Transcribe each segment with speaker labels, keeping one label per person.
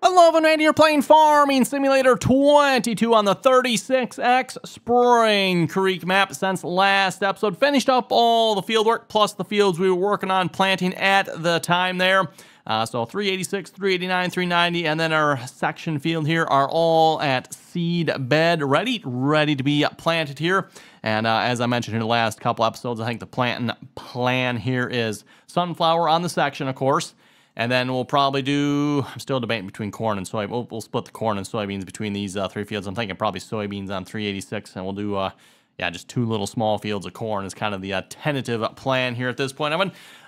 Speaker 1: Hello, and Randy, you're playing Farming Simulator 22 on the 36X Spring Creek map. Since last episode, finished up all the field work, plus the fields we were working on planting at the time there. So 386, 389, 390, and then our section field here are all at seed bed, ready to be planted here. And as I mentioned in the last couple episodes, I think the planting plan here is sunflower on the section, of course. And then we'll probably do, I'm still debating between corn and soybeans. We'll split the corn and soybeans between these three fields. I'm thinking probably soybeans on 386, and we'll do, just two little small fields of corn is kind of the tentative plan here at this point.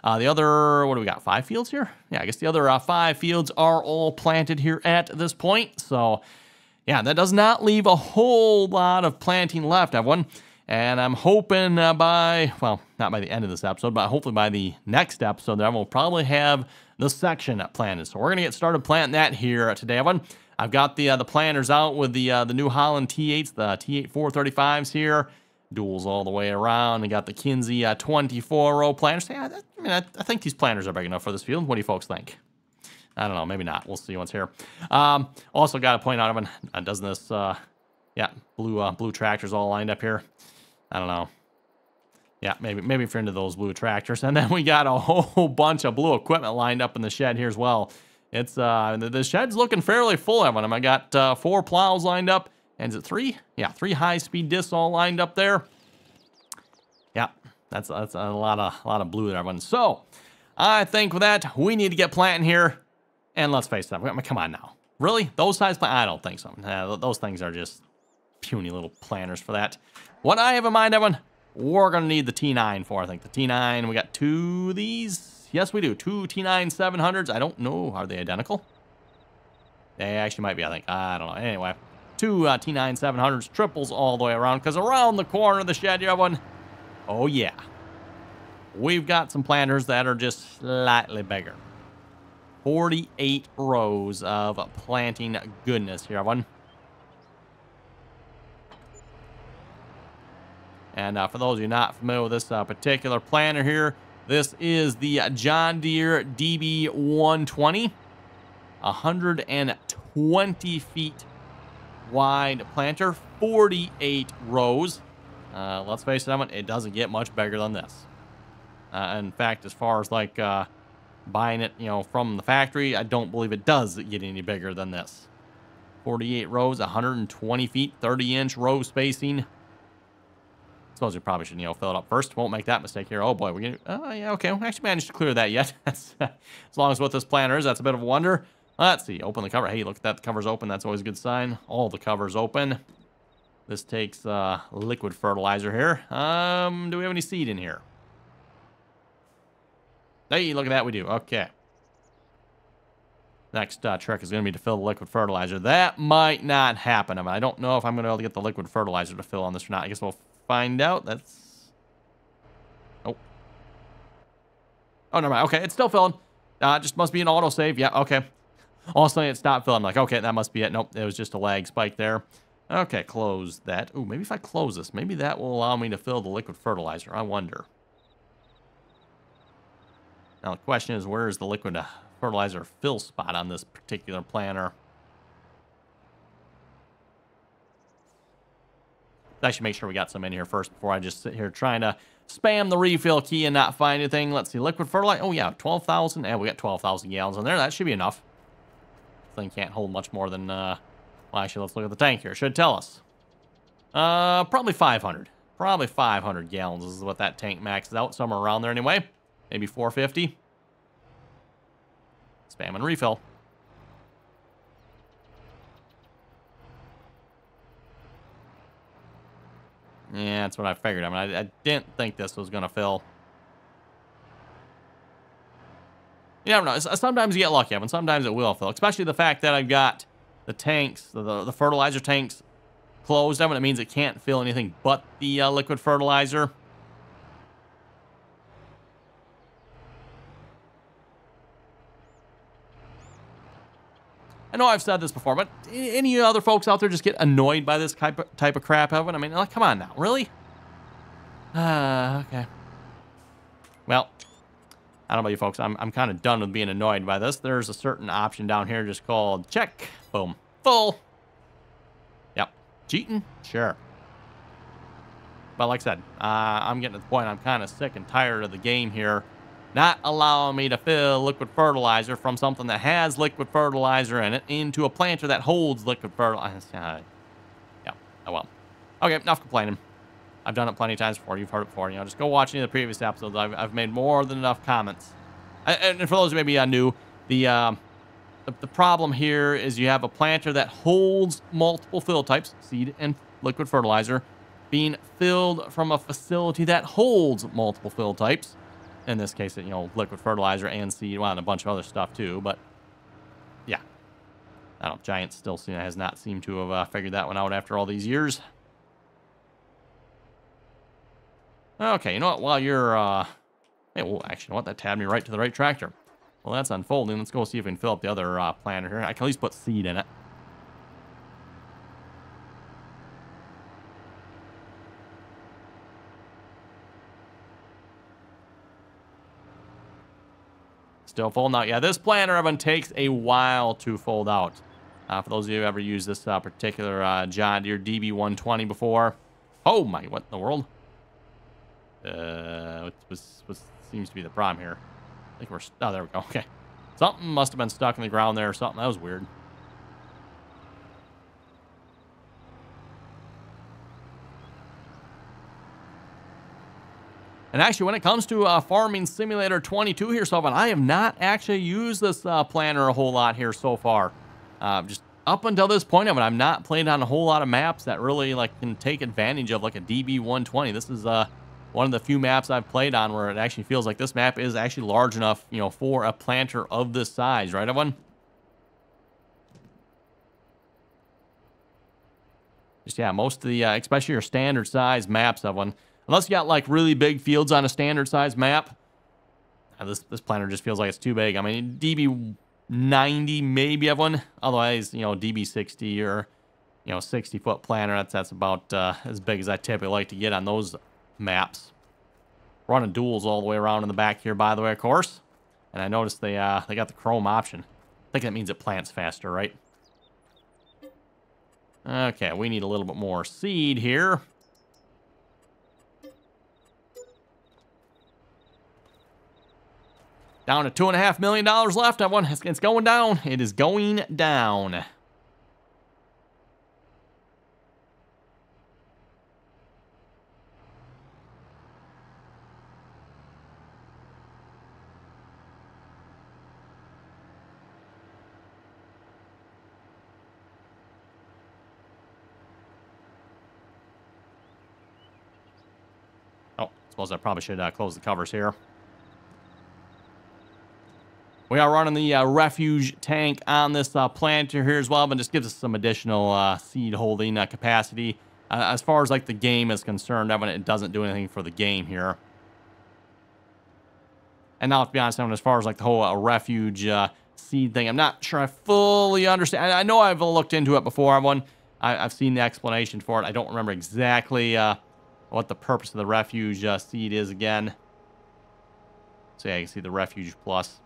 Speaker 1: The other, what do we got, 5 fields here? Yeah, I guess the other 5 fields are all planted here at this point. So, yeah, that does not leave a whole lot of planting left, everyone. And I'm hoping by, well, not by the end of this episode, but hopefully by the next episode, that we'll probably have the section planted. So we're going to get started planting that here today, everyone. I've got the planters out with the New Holland T8s, the T8 435s here. Duals all the way around. I got the Kinsey 24-row planters. Yeah, I think these planters are big enough for this field. What do you folks think? I don't know. Maybe not. We'll see what's here. Also got to point out, everyone, doesn't this, blue tractors all lined up here? I don't know. Yeah, maybe if you're into those blue tractors. And then we got a whole bunch of blue equipment lined up in the shed here as well. It's the shed's looking fairly full of them. I got 4 plows lined up. And is it 3? Yeah, 3 high-speed discs all lined up there. Yeah, that's a lot of blue there, everyone. So I think with that, we need to get planting here. And let's face it, come on now. Really? Those size planters? I don't think so. Those things are just puny little planters for that. What I have in mind, everyone, we're going to need the T9 for, I think. The T9, we got 2 of these. Yes, we do. 2 T9 700s. I don't know. Are they identical? They actually might be, I think. I don't know. Anyway, 2 T9 700s, triples all the way around. Because around the corner of the shed here, everyone, oh yeah, we've got some planters that are just slightly bigger. 48 rows of planting goodness here, everyone. And for those of you not familiar with this particular planter here, this is the John Deere DB120, 120 feet wide planter, 48 rows. Let's face it, it doesn't get much bigger than this. In fact, as far as like buying it, from the factory, I don't believe it does get any bigger than this. 48 rows, 120 feet, 30-inch row spacing. Suppose we probably should, fill it up first. Won't make that mistake here. Oh boy, we're gonna. Yeah, okay. We actually managed to clear that yet. That's as long as what this planter is, that's a bit of a wonder. Let's see. Open the cover. Hey, look at that. The cover's open. That's always a good sign. All the covers open. This takes liquid fertilizer here. Do we have any seed in here? Hey, look at that. We do. Okay. Next trick is going to be to fill the liquid fertilizer. That might not happen. I don't know if I'm going to be able to get the liquid fertilizer to fill on this or not. I guess we'll find out. That's oh never mind. Okay, it's still filling. Just must be an autosave. Yeah, okay. All of a sudden it stopped filling. I'm like, okay, that must be it. Nope, it was just a lag spike there. Okay, close that. Ooh, maybe if I close this, maybe that will allow me to fill the liquid fertilizer. I wonder. Now the question is, where is the liquid fertilizer fill spot on this particular planter? I should make sure we got some in here first before I just sit here trying to spam the refill key and not find anything. Let's see, liquid fertilizer. Oh yeah, 12,000. And we got 12,000 gallons in there. That should be enough. Thing can't hold much more than, well, actually, let's look at the tank here. It should tell us. Probably 500. Probably 500 gallons is what that tank maxes out. Somewhere around there anyway. Maybe 450. Spam and refill. Yeah, that's what I figured. I didn't think this was going to fill. You never know. Sometimes you get lucky, and sometimes it will fill. Especially the fact that I've got the tanks, the fertilizer tanks closed. It means it can't fill anything but the liquid fertilizer. I know I've said this before, but any other folks out there just get annoyed by this type of crap, Evan? Like, come on now. Really? Okay. Well, I don't know about you folks. I'm kind of done with being annoyed by this. There's a certain option down here just called check. Boom. Full. Yep. Cheating? Sure. But like I said, I'm getting to the point I'm kind of sick and tired of the game here not allowing me to fill liquid fertilizer from something that has liquid fertilizer in it into a planter that holds liquid fertilizer. Yeah. Oh well. Okay, enough complaining. I've done it plenty of times before. You've heard it before. You know, just go watch any of the previous episodes. I've made more than enough comments. And for those who may be new, the problem here is you have a planter that holds multiple fill types, seed and liquid fertilizer, being filled from a facility that holds multiple fill types. In this case, you know, liquid fertilizer and seed, well, and a bunch of other stuff too. But yeah, I don't know. Giant still has not seemed to have figured that one out after all these years. Okay, you know what? While you're, hey, well, actually, you know what? That tabbed me right to the right tractor. Well, that's unfolding. Let's go see if we can fill up the other planter here. I can at least put seed in it. Still folding out. Yeah, this planter, everyone, takes a while to fold out. For those of you who ever used this particular John Deere DB120 before. Oh my, what in the world? What seems to be the problem here? I think we're, oh, there we go. Okay. Something must have been stuck in the ground there or something. That was weird. And actually, when it comes to Farming Simulator 22 here, so I have not actually used this planner a whole lot here so far. Just up until this point of it, I've not played on a whole lot of maps that really like can take advantage of like a DB120. This is one of the few maps I've played on where it actually feels like this map is actually large enough, you know, for a planter of this size, right, everyone? Just, yeah, most of the, especially your standard size maps, everyone, unless you got like really big fields on a standard size map, this planter just feels like it's too big. I mean, DB90 maybe, everyone, otherwise, you know, DB60 or, you know, 60-foot planter, that's about as big as I typically like to get on those maps. Running duals all the way around in the back here, by the way, of course. And I noticed they got the chrome option. I think that means it plants faster, right? Okay, we need a little bit more seed here. Down to $2.5 million left, everyone. It's going down. It is going down. Oh, I suppose I probably should close the covers here. We are running the refuge tank on this planter here as well, but just gives us some additional seed holding capacity. As far as like the game is concerned, it doesn't do anything for the game here. And now, to be honest, as far as like the whole refuge seed thing, I'm not sure I fully understand. I know I've looked into it before, everyone. I've seen the explanation for it. I don't remember exactly what the purpose of the refuge seed is again. So yeah, you can see the refuge plus.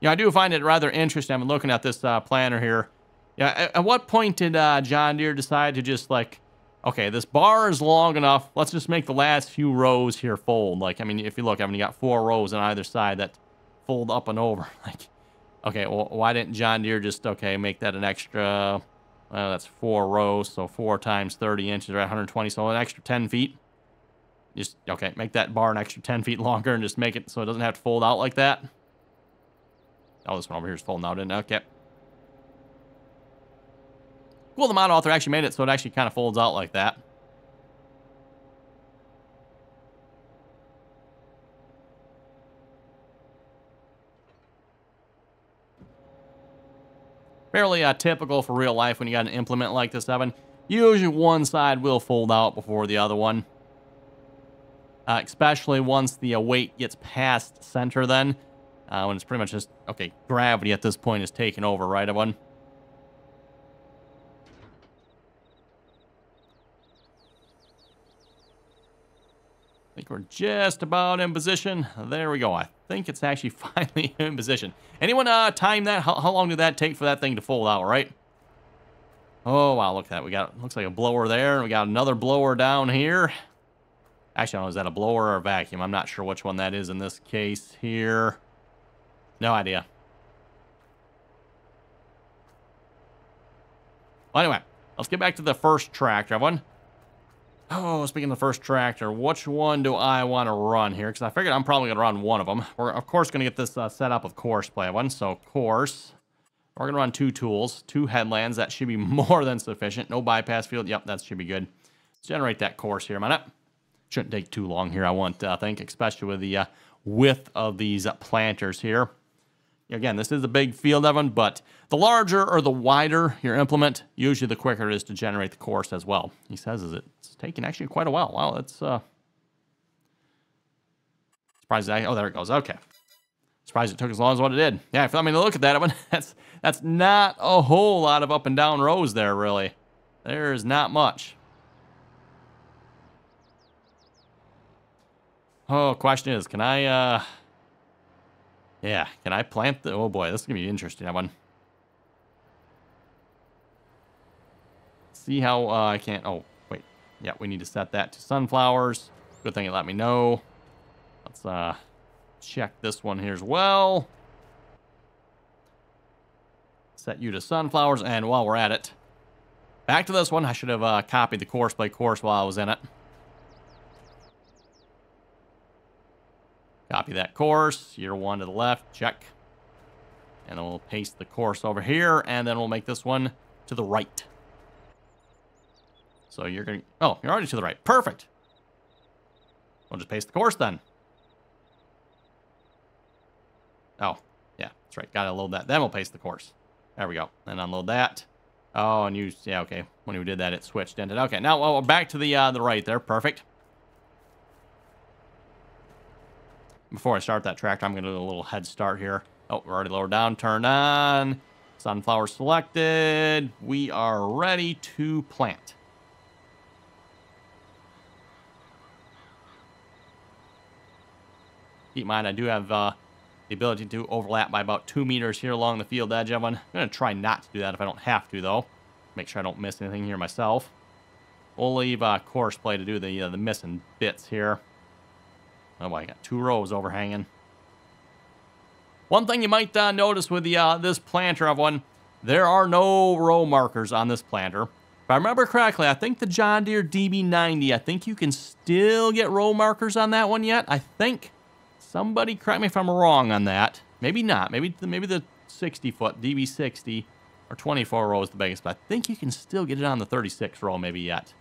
Speaker 1: Yeah, I do find it rather interesting. I'm looking at this planter here. Yeah, at what point did John Deere decide to just like, okay, this bar is long enough. Let's just make the last few rows here fold. Like, I mean, if you look, you got 4 rows on either side that fold up and over. Like, okay, well, why didn't John Deere just, okay, make that an extra, that's 4 rows, so 4 times 30 inches, right, 120, so an extra 10 feet. Just, okay, make that bar an extra 10 feet longer and just make it so it doesn't have to fold out like that. Oh, this one over here is folding out, isn't it? Okay. Cool, the mod author actually made it so it actually kind of folds out like that. Fairly typical for real life when you got an implement like this, Evan. Usually one side will fold out before the other one. Especially once the weight gets past center then. When it's pretty much just, okay, gravity at this point is taking over, right, everyone? I think we're just about in position. There we go. I think it's actually finally in position. Anyone time that? How long did that take for that thing to fold out, right? Oh, wow, look at that. We got, looks like a blower there, and we got another blower down here. Actually, I don't know, is that a blower or a vacuum? I'm not sure which one that is in this case here. No idea. Well, anyway, let's get back to the first tractor, everyone. Oh, speaking of the first tractor, which one do I want to run here? Because I figured I'm probably going to run one of them. We're, of course, going to get this set up with course play, everyone. So, course. We're going to run 2 tools, 2 headlands. That should be more than sufficient. No bypass field. Yep, that should be good. Let's generate that course here a minute. Shouldn't take too long here, I think, especially with the width of these planters here. Again, this is a big field, Evan, but the larger or the wider your implement, usually the quicker it is to generate the course as well. He says it's taking actually quite a while. Wow, that's surprised. Oh, there it goes. Okay. Surprised it took as long as what it did. Yeah, I mean, look at that, Evan. That's not a whole lot of up and down rows there, really. There's not much. Oh, question is, can I, yeah, can I plant the, oh boy, this is going to be interesting, that one. See how, I can't, oh, wait. Yeah, we need to set that to sunflowers. Good thing it let me know. Let's, check this one here as well. Set you to sunflowers, and while we're at it, back to this one. I should have, copied the course by course while I was in it. Copy that course, year 1 to the left, check. And then we'll paste the course over here, and then we'll make this one to the right. So you're going to, oh, you're already to the right. Perfect. We'll just paste the course then. Oh, yeah, that's right. Got to load that. Then we'll paste the course. There we go. And unload that. Oh, and you, yeah, okay. When we did that, it switched, didn't it? Okay, now well, back to the right there. Perfect. Before I start that tractor, I'm going to do a little head start here. Oh, we're already lowered down, turned on. Sunflower selected. We are ready to plant. Keep in mind, I do have the ability to overlap by about 2 meters here along the field edge. I'm going to try not to do that if I don't have to, though. Make sure I don't miss anything here myself. We'll leave course play to do the missing bits here. Oh, boy, I got 2 rows overhanging. One thing you might notice with the this planter of one, there are no row markers on this planter. If I remember correctly, I think the John Deere DB90, I think you can still get row markers on that one yet. I think. Somebody correct me if I'm wrong on that. Maybe not. Maybe the 60-foot DB60 or 24 row is the biggest, but I think you can still get it on the 36 row maybe yet.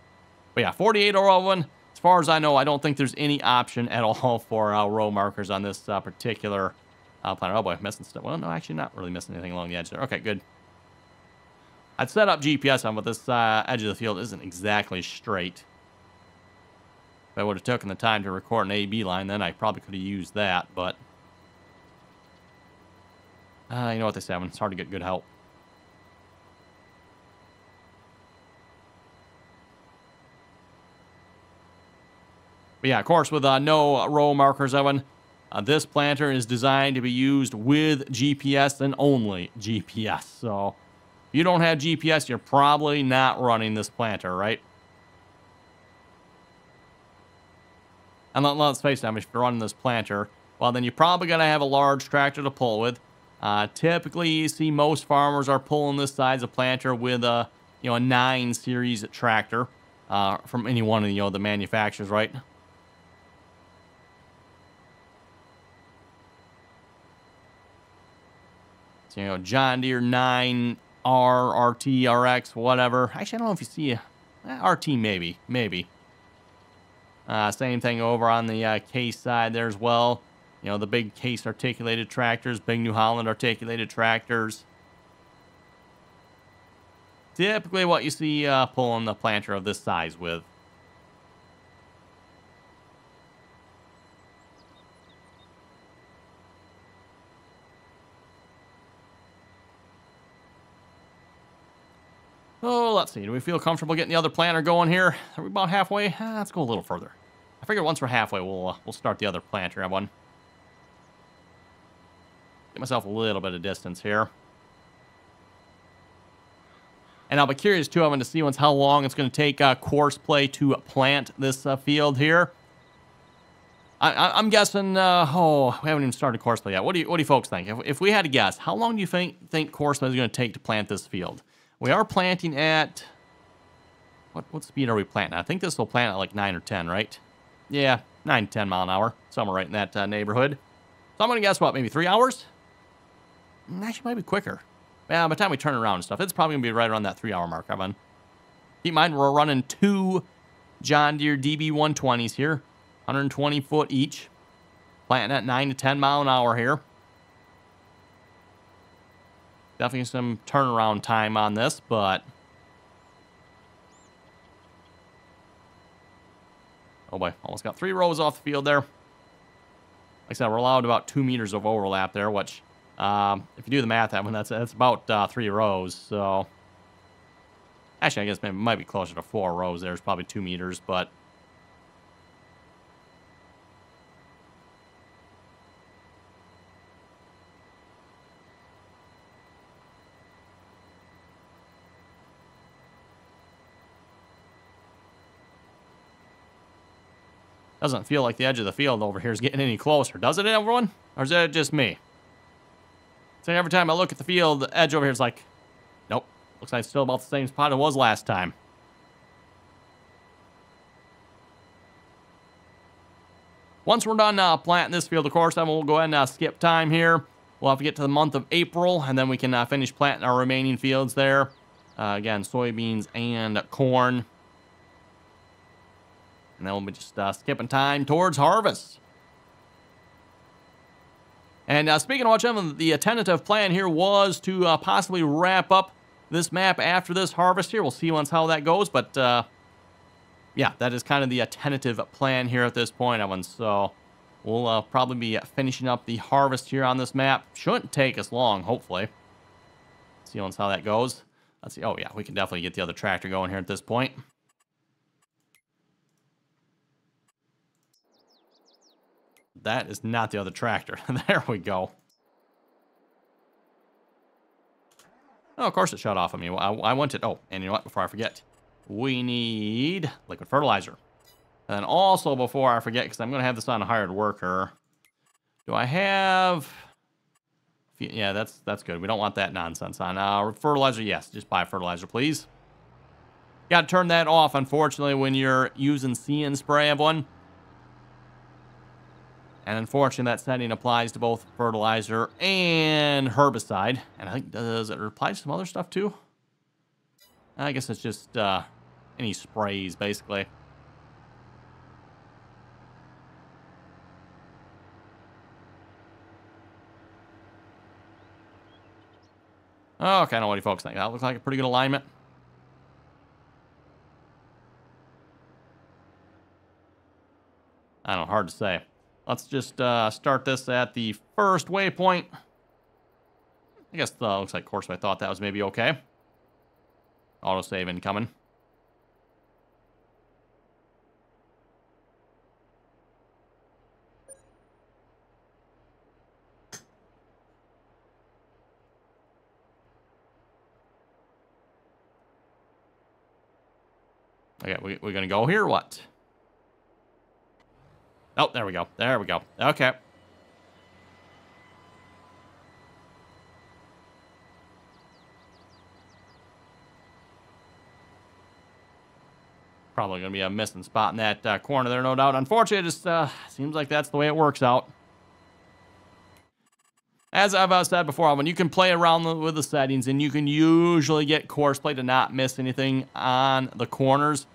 Speaker 1: But yeah, 48 row one. As far as I know, I don't think there's any option at all for row markers on this particular planter. Oh boy, missing stuff. Well, no, actually not really missing anything along the edge there. Okay, good. I'd set up GPS on, but this edge of the field isn't exactly straight. If I would have taken the time to record an A-B line, then I probably could have used that, but you know what they say, it's hard to get good help. But yeah, of course, with no row markers, Evan, this planter is designed to be used with GPS and only GPS. So if you don't have GPS, you're probably not running this planter, right? And let's face it, if you're running this planter, well, then you're probably going to have a large tractor to pull with. Typically, you see most farmers are pulling this size of planter with a 9 series tractor from any one of the manufacturers, right? So, John Deere 9R, RT, RX, whatever. Actually, I don't know if you see a RT, maybe. Same thing over on the Case side there as well. The big Case articulated tractors, big New Holland articulated tractors. Typically what you see pulling the planter of this size with. Oh, let's see. Do we feel comfortable getting the other planter going here? Are we about halfway? Let's go a little further. I figured once we're halfway, we'll start the other planter. Have one. Get myself a little bit of distance here. And I'll be curious, too, Evan, to see once how long it's going to take course play to plant this field here. I'm guessing, we haven't even started course play yet. What do you folks think? If we had to guess, how long do you think course play is going to take to plant this field? We are planting at, what speed are we planting at? I think this will plant at like 9 or 10, right? Yeah, 9 to 10 mile an hour, somewhere right in that neighborhood. So I'm going to guess, what, maybe 3 hours? Actually, might be quicker. Yeah, by the time we turn around and stuff, it's probably going to be right around that 3 hour mark, Evan. Keep in mind, we're running 2 John Deere DB120s here, 120 foot each, planting at 9 to 10 mile an hour here. Definitely some turnaround time on this, but... Oh boy, almost got 3 rows off the field there. Like I said, we're allowed about 2 meters of overlap there, which... if you do the math, that's about 3 rows, so... Actually, I guess maybe it might be closer to 4 rows. There's probably 2 meters, but... Doesn't feel like the edge of the field over here is getting any closer, does it, everyone? Or is that just me? So every time I look at the field, the edge over here is like, nope. Looks like it's still about the same spot it was last time. Once we're done planting this field, of course, then we'll go ahead and skip time here. We'll have to get to the month of April, and then we can finish planting our remaining fields there. Again, soybeans and corn. And then we'll be just skipping time towards harvest. And speaking of which, the tentative plan here was to possibly wrap up this map after this harvest here. We'll see once how that goes, but yeah, that is kind of the tentative plan here at this point, Evan. So we'll probably be finishing up the harvest here on this map. Shouldn't take us long, hopefully. See once how that goes. Let's see. Oh yeah, we can definitely get the other tractor going here at this point. That is not the other tractor. There we go. Oh, of course it shut off on me. I wanted... Oh, and you know what? Before I forget, we need liquid fertilizer. And then also, before I forget, because I'm going to have this on a hired worker, do I have... Yeah, that's good. We don't want that nonsense on. Fertilizer, yes. Just buy fertilizer, please. Got to turn that off, unfortunately, when you're using See and Spray, everyone. And unfortunately, that setting applies to both fertilizer and herbicide. And I think, does it apply to some other stuff too? I guess it's just any sprays, basically. Oh, okay, I know what you folks think. That looks like a pretty good alignment. I don't know, hard to say. Let's just start this at the first waypoint. I guess looks like course I thought that was maybe okay. Autosave incoming. Okay, we're gonna go here or what? Oh, there we go. There we go. Okay. Probably going to be a missing spot in that corner there, no doubt. Unfortunately, it just seems like that's the way it works out. As I've said before, when you can play around with the settings, and you can usually get course play to not miss anything on the corners.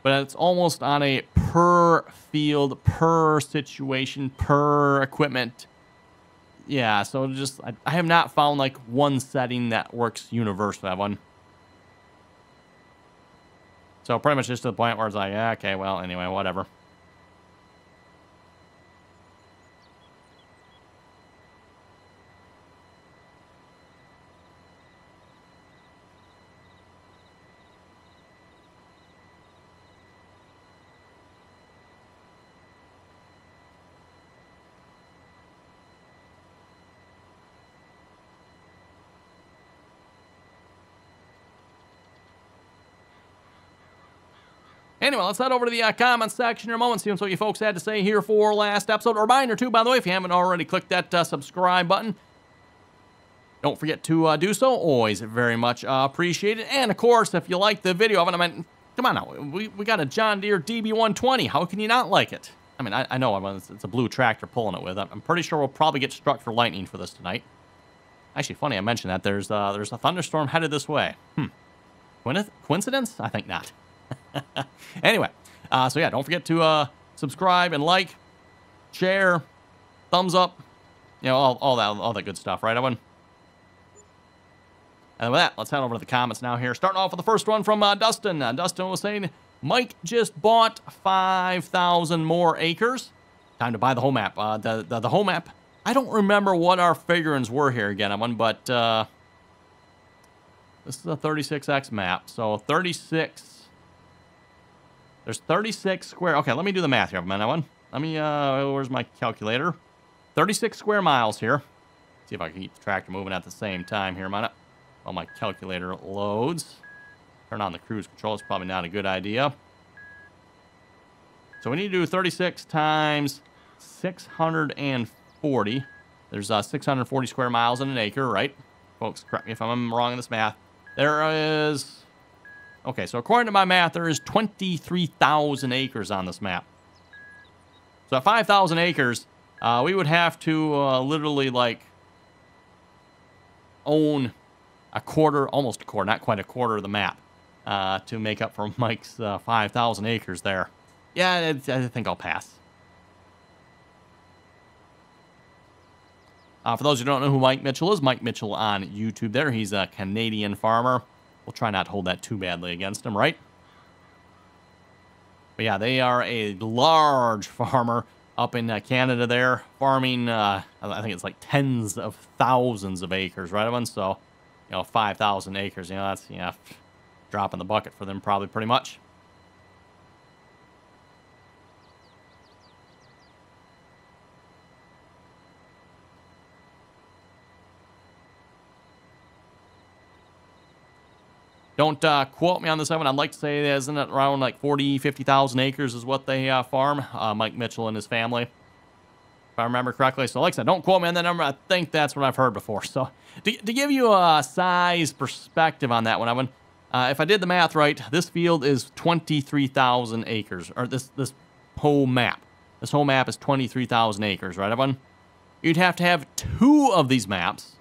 Speaker 1: But it's almost on a per field, per situation, per equipment. Yeah, so just, I have not found like one setting that works universally, that one. So pretty much just to the point where it's like, yeah, okay, well, anyway, whatever. Anyway, let's head over to the comment section in a moment, see what you folks had to say here for last episode. A reminder, too, by the way, if you haven't already clicked that subscribe button, don't forget to do so. Always very much appreciated. And, of course, if you like the video of it, I mean, come on now. We got a John Deere DB120. How can you not like it? I mean, I know it's a blue tractor pulling it with. I'm pretty sure we'll probably get struck for lightning for this tonight. Actually, funny I mentioned that. There's a thunderstorm headed this way. Coincidence? I think not. Anyway, so yeah, don't forget to subscribe and like, share, thumbs up, you know, all that good stuff, right, Evan? And with that, let's head over to the comments now here. Starting off with the first one from Dustin. Dustin was saying, Mike just bought 5,000 more acres. Time to buy the whole map. The whole map, I don't remember what our figurines were here again, Evan, but this is a 36X map. So 36... There's 36 square... Okay, let me do the math here, Evan. Let me... where's my calculator? 36 square miles here. See if I can keep the tractor moving at the same time here, man. While my calculator loads. Turn on the cruise control. It's probably not a good idea. So we need to do 36 times 640. There's 640 square miles in an acre, right? Folks, correct me if I'm wrong in this math. There is... Okay, so according to my math, there is 23,000 acres on this map. So at 5,000 acres, we would have to literally, like, own a quarter, almost a quarter, not quite a quarter of the map to make up for Mike's 5,000 acres there. Yeah, I think I'll pass. For those who don't know who Mike Mitchell is, Mike Mitchell on YouTube there. He's a Canadian farmer. We'll try not to hold that too badly against him, right? But yeah, they are a large farmer up in Canada there, farming, I think it's like tens of thousands of acres, right, everyone? So, you know, 5,000 acres, you know, that's, you know, drop in the bucket for them probably pretty much. Don't quote me on this, Evan. I'd like to say, isn't it around like 40, 50,000 acres is what they farm? Mike Mitchell and his family, if I remember correctly. So like I said, don't quote me on that number. I think that's what I've heard before. So to give you a size perspective on that one, Evan, if I did the math right, this field is 23,000 acres, or this whole map. This whole map is 23,000 acres, right, Evan? You'd have to have 2 of these maps,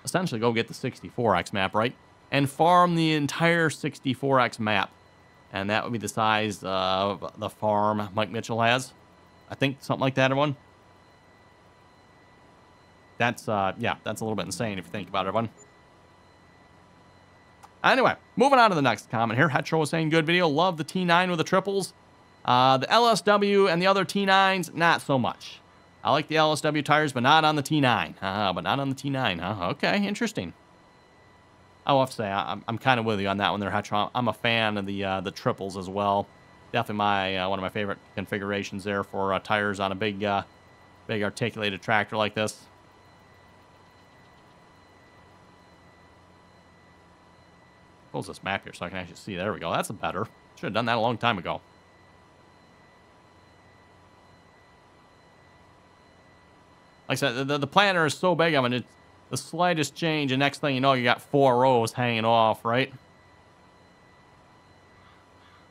Speaker 1: essentially go get the 64X map, right? And farm the entire 64X map. And that would be the size of the farm Mike Mitchell has. I think something like that, everyone. That's, yeah, that's a little bit insane if you think about it, everyone. Anyway, moving on to the next comment here. Hetro was saying, good video. Love the T9 with the triples. The LSW and the other T9s, not so much. I like the LSW tires, but not on the T9. But not on the T9, huh? Okay, interesting. I will have to say, I'm kind of with you on that one there, Hetro. I'm a fan of the triples as well. Definitely one of my favorite configurations there for tires on a big articulated tractor like this. Close this map here so I can actually see. There we go. That's better. Should have done that a long time ago. Like I said, the planter is so big. I mean, it's the slightest change, and next thing you know, you got 4 rows hanging off, right?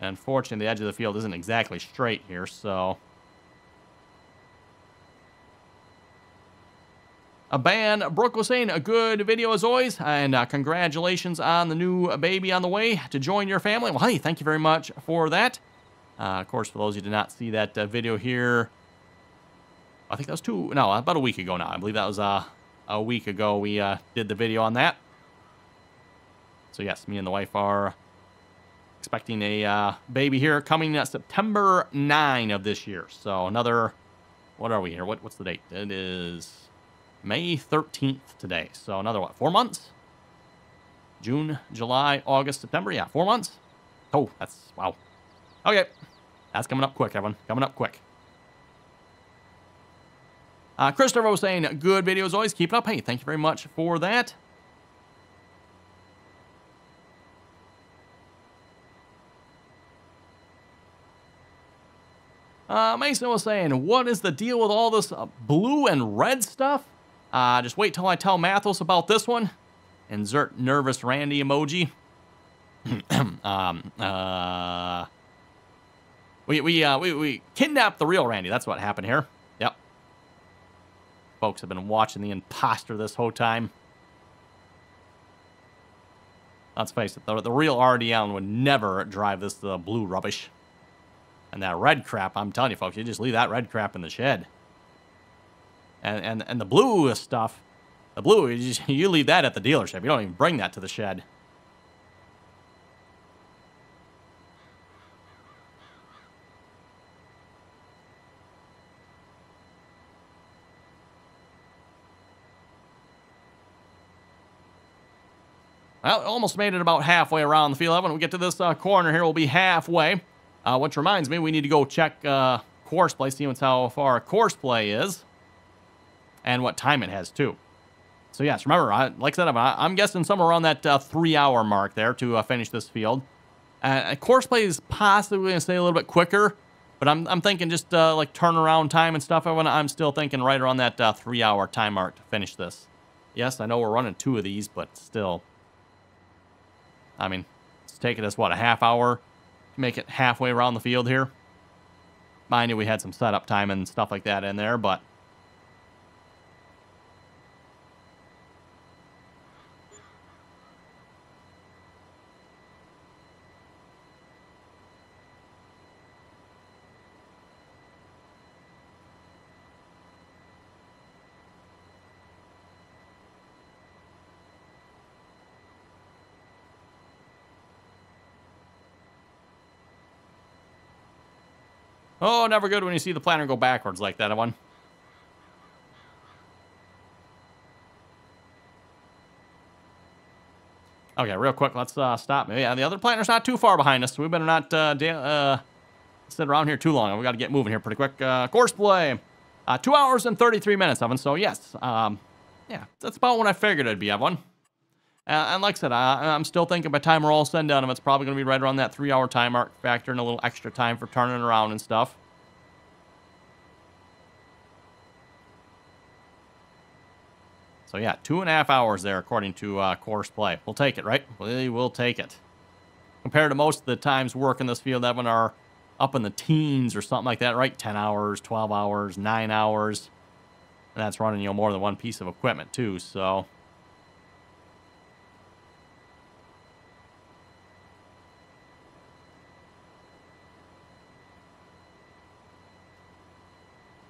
Speaker 1: And unfortunately, the edge of the field isn't exactly straight here, so... Brooke was saying, a good video as always, and congratulations on the new baby on the way to join your family. Well, hey, thank you very much for that. Of course, for those who did not see that video here, I think that was about a week ago now. I believe that was a week ago we did the video on that. So yes, me and the wife are expecting a baby here coming September 9 of this year. So another, what are we here? What's the date? It is May 13th today. So another, what, 4 months? June, July, August, September. Yeah, 4 months. Oh, that's, wow. Okay. That's coming up quick, everyone. Coming up quick. Christopher was saying, good video as always. Keep it up. Hey, thank you very much for that. Mason was saying, what is the deal with all this blue and red stuff? Just wait till I tell Mathos about this one. Insert nervous Randy emoji. We kidnapped the real Randy. That's what happened here. Yep. Folks have been watching the imposter this whole time. Let's face it, the real RDAllen would never drive this blue rubbish. And that red crap, I'm telling you folks, you just leave that red crap in the shed. And the blue stuff, the blue, you leave that at the dealership. You don't even bring that to the shed. Well, almost made it about halfway around the field. When we get to this corner here, we'll be halfway. Which reminds me, we need to go check course play, see how far course play is, and what time it has too. So yes, remember, like I said, I'm guessing somewhere around that 3-hour mark there to finish this field. Course play is possibly going to stay a little bit quicker, but I'm thinking just like turnaround time and stuff. I'm still thinking right around that 3-hour time mark to finish this. Yes, I know we're running 2 of these, but still. I mean, it's taking us, what, a half hour to make it halfway around the field here? Mind you, we had some setup time and stuff like that in there, but... Oh, never good when you see the planner go backwards like that, one. Okay, real quick, let's stop. Yeah, the other planner's not too far behind us, so we better not sit around here too long. We got to get moving here pretty quick. Course play. 2 hours and 33 minutes, Evan. So, yes. Yeah, that's about what I figured it'd be, Evan. And like I said, I'm still thinking by the time we're all said and done, it's probably going to be right around that 3-hour time mark, factor in a little extra time for turning around and stuff. So yeah, 2.5 hours there according to course play. We'll take it, right? We will take it. Compared to most of the times working this field, Evan, are up in the teens or something like that, right? 10 hours, 12 hours, 9 hours. And that's running, you know, more than one piece of equipment too, so...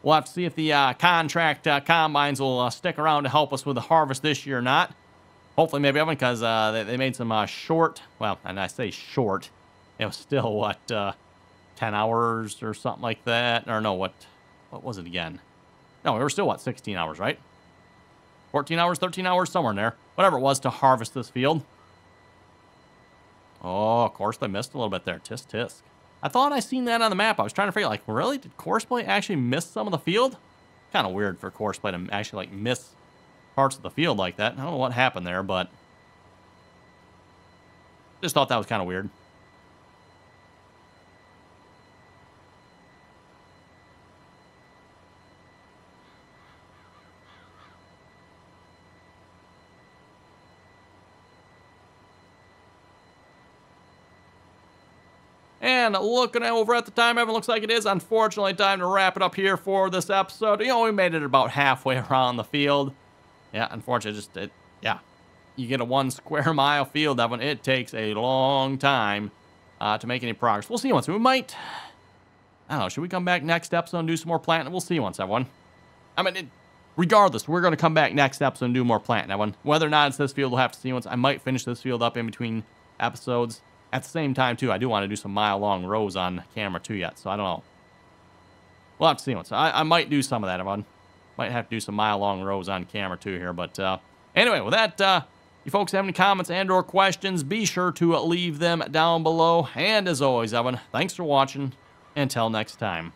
Speaker 1: We'll have to see if the contract combines will stick around to help us with the harvest this year or not. Hopefully, maybe, Evan, because they made some short, well, and I say short, it was still, what, 10 hours or something like that? Or no, what was it again? No, we were still, what, 16 hours, right? 14 hours, 13 hours, somewhere in there. Whatever it was to harvest this field. Oh, of course, they missed a little bit there. Tisk, tisk. I thought I seen that on the map. I was trying to figure, like, really? Did Courseplay actually miss some of the field? Kind of weird for Courseplay to actually, like, miss parts of the field like that. I don't know what happened there, but... just thought that was kind of weird. And looking over at the time, Evan, looks like it is, unfortunately, time to wrap it up here for this episode. You know, we made it about halfway around the field. Yeah, unfortunately, yeah. You get a 1 square mile field, Evan. It takes a long time to make any progress. We'll see once. We might, I don't know, should we come back next episode and do some more planting? We'll see once, Evan. I mean, regardless, we're going to come back next episode and do more planting, Evan. Whether or not it's this field, we'll have to see once. I might finish this field up in between episodes. At the same time, too, I do want to do some mile-long rows on camera, too, yet. So, I don't know. We'll have to see once. I might do some of that, Evan. Might have to do some mile-long rows on camera, too, here. But, anyway, with that, you folks have any comments and or questions, be sure to leave them down below. And, as always, Evan, thanks for watching. Until next time.